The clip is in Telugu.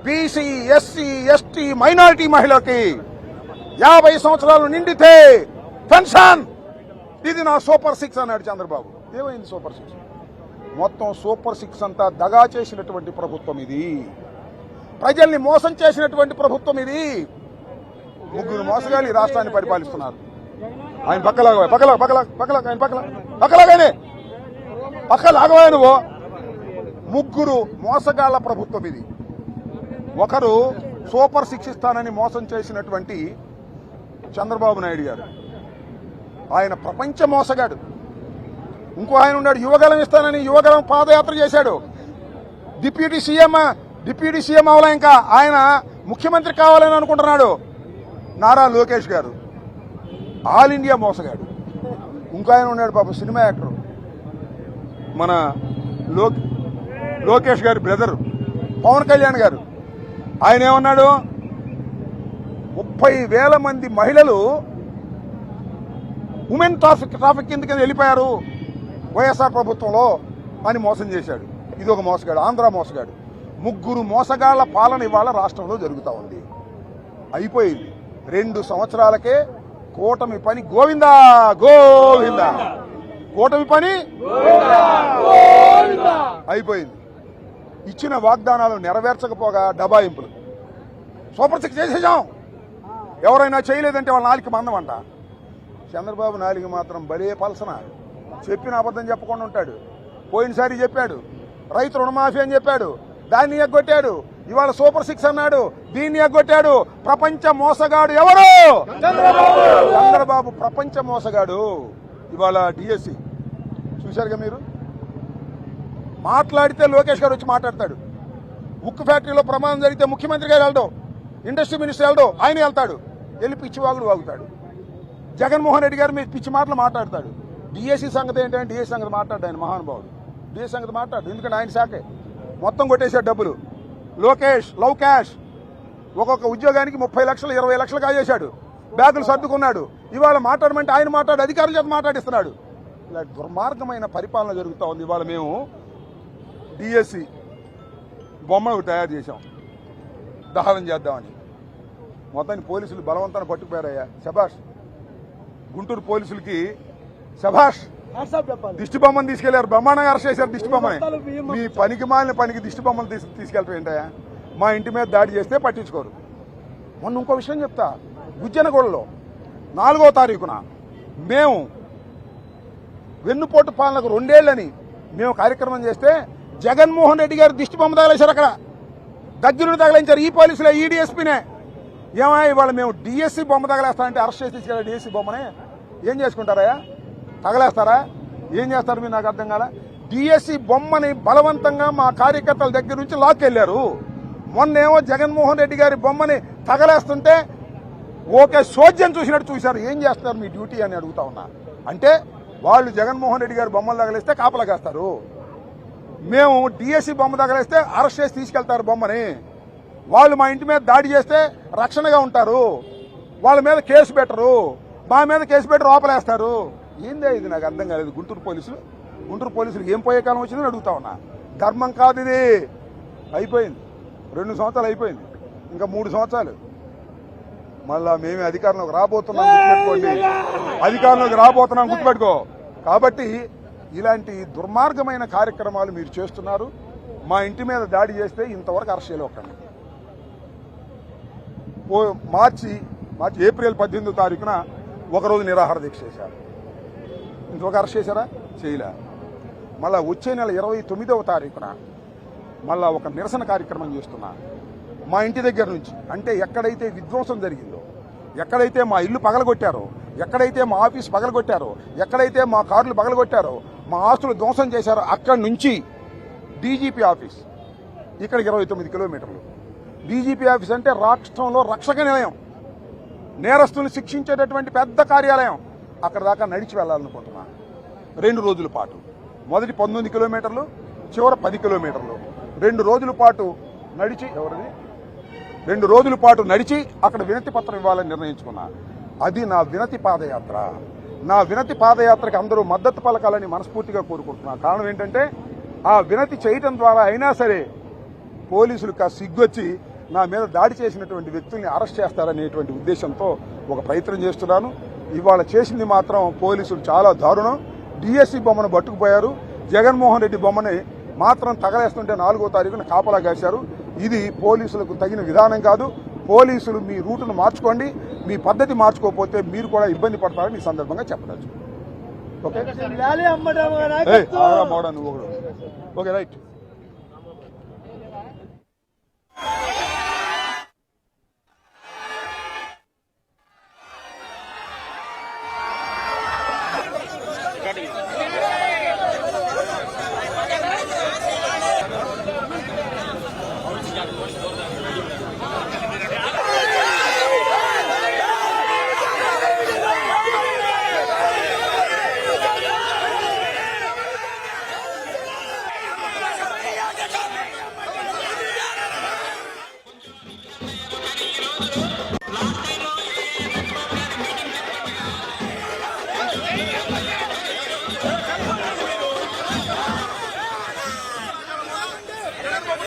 బీసీ, ఎస్సీ, ఎస్టీ, మైనారిటీ మహిళకి 50 సంవత్సరాలు నిండితే పెన్షన్, ఇది నా సూపర్ 6 అన్నాడు చంద్రబాబు. ఏమైంది సూపర్ 6? మొత్తం సూపర్ 6 అంతా దగా చేసినటువంటి ప్రభుత్వం ఇది. ప్రజల్ని మోసం చేసినటువంటి ప్రభుత్వం ఇది. ముగ్గురు మోసగాళ్ళు ఈ రాష్ట్రాన్ని పరిపాలిస్తున్నారు. ఆయన పక్కలాగానే పక్కలాగవా నువ్వు. ముగ్గురు మోసగాళ్ల ప్రభుత్వం ఇది. ఒకరు సూపర్ 6 ఇస్తానని మోసం చేసినటువంటి చంద్రబాబు నాయుడు గారు, ఆయన ప్రపంచ మోసగాడు. ఇంకో ఆయన ఉన్నాడు, యువగలం ఇస్తానని యువగలం పాదయాత్ర చేశాడు. డిప్యూటీ సీఎం అవలా, ఇంకా ఆయన ముఖ్యమంత్రి కావాలని అనుకుంటున్నాడు నారా లోకేష్ గారు. ఆల్ ఇండియా మోసగాడు. ఇంకో ఆయన ఉన్నాడు పాపం, సినిమా యాక్టర్, మన లోకేష్ గారి బ్రదర్ పవన్ కళ్యాణ్ గారు. ఆయన ఏమన్నాడు, 30,000 మంది మహిళలు ఉమెన్ ట్రాఫిక్ కిందకి వెళ్ళిపోయారు వైఎస్ఆర్ ప్రభుత్వంలో అని మోసం చేశాడు. ఇది ఒక మోసగాడు, ఆంధ్ర మోసగాడు. ముగ్గురు మోసగాళ్ల పాలన ఇవాళ రాష్ట్రంలో జరుగుతూ ఉంది. అయిపోయింది 2 సంవత్సరాలకే కూటమి పని గోవిందా గోవిందా, కూటమి పని అయిపోయింది. ఇచ్చిన వాగ్దానాలు నెరవేర్చకపోగా డబాయింపులు. సూపర్ 6 చేసేసాం, ఎవరైనా చేయలేదంటే వాళ్ళ నాలుగు మందం అంట. చంద్రబాబు నాలుగు మాత్రం భలే పలసన, చెప్పిన అబద్ధం చెప్పకుండా ఉంటాడు. పోయినసారి చెప్పాడు రైతు రుణమాఫీ అని చెప్పాడు, దాన్ని ఎగ్గొట్టాడు. ఇవాళ సూపర్ 6 అన్నాడు, దీన్ని ఎగ్గొట్టాడు. ప్రపంచ మోసగాడు ఎవరు? చంద్రబాబు ప్రపంచ మోసగాడు. ఇవాళ డిఎస్సి చూశారుగా మీరు. మాట్లాడితే లోకేష్ గారు వచ్చి మాట్లాడతాడు. ఉక్కు ఫ్యాక్టరీలో ప్రమాదం జరిగితే ముఖ్యమంత్రి గారు వెళ్ళడం, ఇండస్ట్రీ మినిస్టర్ వెళ్ళడం, ఆయన వెళ్తాడు. వెళ్ళి పిచ్చివాగుడు వాగుతాడు. జగన్మోహన్ రెడ్డి గారు మీరు పిచ్చి మాటలు మాట్లాడతాడు. డిఎస్సి సంగతి ఏంటంటే డిఎస్సి సంగతి మాట్లాడు ఆయన మహానుభావుడు. డిఎస్సి సంగతి మాట్లాడు, ఎందుకంటే ఆయన శాఖే. మొత్తం కొట్టేశాడు డబ్బులు. లోకేష్ లవ్ క్యాష్, ఒక్కొక్క ఉద్యోగానికి 30 లక్షలు 20 లక్షలు కాజేశాడు. బ్యాగులు సర్దుకున్నాడు. ఇవాళ మాట్లాడమంటే ఆయన మాట్లాడు, అధికారుల చేత మాట్లాడిస్తున్నాడు. ఇలా దుర్మార్గమైన పరిపాలన జరుగుతూ ఉంది. ఇవాళ మేము డిఎస్సి బొమ్మ తయారు చేశాం దహనం చేద్దామని. మొత్తాన్ని పోలీసులు బలవంతాన్ని పట్టుకుపోయారయ్యా. శభాష్, గుంటూరు పోలీసులకి శభాష్. దిష్టి బొమ్మను తీసుకెళ్లారు, బ్రహ్మాండంగా అరెస్ట్ చేశారు దిష్టి బొమ్మని. మీ పనికి మాలిన పనికి దిష్టి బొమ్మను తీసుకెళ్ళిపోయింటాయా? మా ఇంటి మీద దాడి చేస్తే పట్టించుకోరు. మొన్న ఇంకో విషయం చెప్తా, గుజ్జనగూడలో 4వ తారీఖున మేము వెన్నుపోటు పాలనకు 2 ఏళ్లని మేము కార్యక్రమం చేస్తే జగన్మోహన్ రెడ్డి గారు దిష్టి బొమ్మ తగలేశారు. అక్కడ దగ్గరుండి తగలించారు ఈ పోలీసులే, ఈ డిఎస్పీనే. ఏమా ఇవాళ మేము డిఎస్సి బొమ్మ తగలేస్తారంటే అరెస్ట్ చేసి తీసుకెళ్ళి డిఎస్సి బొమ్మని ఏం చేసుకుంటారా? తగలేస్తారా? ఏం చేస్తారు మీరు? నాకు అర్థం కాల. డిఎస్సి బొమ్మని బలవంతంగా మా కార్యకర్తల దగ్గర నుంచి లాక్కెళ్లారు. మొన్నేమో జగన్మోహన్ రెడ్డి గారి బొమ్మని తగలేస్తుంటే ఓకే సోద్యం చూసినట్టు చూశారు. ఏం చేస్తారు మీ డ్యూటీ అని అడుగుతా ఉన్నా. అంటే వాళ్ళు జగన్మోహన్ రెడ్డి గారి బొమ్మలు తగలేస్తే కాపలాగేస్తారు, మేము డిఎస్సి బొమ్మ తగలేస్తే అరెస్ట్ చేసి తీసుకెళ్తారు బొమ్మని. వాళ్ళు మా ఇంటి మీద దాడి చేస్తే రక్షణగా ఉంటారు, వాళ్ళ మీద కేసు పెట్టరు, మా మీద కేసు పెట్టి లోపలేస్తారు. ఏందే ఇది? నాకు అర్థం కాలేదు. గుంటూరు పోలీసులు ఏం పోయే కాలం వచ్చిందని అడుగుతా ఉన్నా. ధర్మం కాదు ఇది. అయిపోయింది 2 సంవత్సరాలు అయిపోయింది, ఇంకా 3 సంవత్సరాలు. మళ్ళా మేమే అధికారంలోకి రాబోతున్నాం, గుర్తుపెట్టుకోండి. అధికారంలోకి రాబోతున్నాం, గుర్తుపెట్టుకో. కాబట్టి ఇలాంటి దుర్మార్గమైన కార్యక్రమాలు మీరు చేస్తున్నారు. మా ఇంటి మీద దాడి చేస్తే ఇంతవరకు అరెస్ట్ చేయలేకండి. ఏప్రిల్ 18వ తారీఖున ఒకరోజు నిరాహార దీక్ష చేశారు. ఇంతవరకు అరెస్ట్ చేశారా? చేయలే. మళ్ళా వచ్చే నెల 29వ తారీఖున మళ్ళా ఒక నిరసన కార్యక్రమం చేస్తున్నా మా ఇంటి దగ్గర నుంచి. అంటే ఎక్కడైతే విధ్వంసం జరిగిందో, ఎక్కడైతే మా ఇల్లు పగలగొట్టారో, ఎక్కడైతే మా ఆఫీస్ పగలగొట్టారో, ఎక్కడైతే మా కార్లు పగలగొట్టారో, మా ఆస్తులు ధ్వంసం చేశారో అక్కడి నుంచి డీజీపీ ఆఫీస్ ఇక్కడికి 29 కిలోమీటర్లు. డీజీపీ ఆఫీస్ అంటే రాష్ట్రంలో రక్షక నిలయం, నేరస్తులను శిక్షించేటటువంటి పెద్ద కార్యాలయం. అక్కడ దాకా నడిచి వెళ్ళాలనుకుంటున్నా 2 రోజుల పాటు. మొదటి 19 కిలోమీటర్లు, చివరి 10 కిలోమీటర్లు. 2 రోజుల పాటు నడిచి 2 రోజుల పాటు నడిచి అక్కడ వినతి పత్రం ఇవ్వాలని నిర్ణయించుకున్నా. అది నా వినతి పాదయాత్ర. నా వినతి పాదయాత్రకి అందరూ మద్దతు పలకాలని మనస్ఫూర్తిగా కోరుకుంటున్నా. కారణం ఏంటంటే ఆ వినతి చేయటం ద్వారా అయినా సరే పోలీసులకు సిగ్గొచ్చి నా మీద దాడి చేసినటువంటి వ్యక్తుల్ని అరెస్ట్ చేస్తారనేటువంటి ఉద్దేశంతో ఒక ప్రయత్నం చేస్తున్నాను. ఇవాళ చేసింది మాత్రం పోలీసులు చాలా దారుణం. డిఎస్సీ బొమ్మను పట్టుకుపోయారు, జగన్మోహన్ రెడ్డి బొమ్మని మాత్రం తగలేస్తుంటే 4వ తారీఖున కాపలా కాశారు. ఇది పోలీసులకు తగిన విధానం కాదు. పోలీసులు మీ రూటును మార్చుకోండి, మీ పద్ధతి మార్చుకోకపోతే మీరు కూడా ఇబ్బంది పడతారని ఈ సందర్భంగా చెప్పవచ్చు. Okay, okay, right. Got it.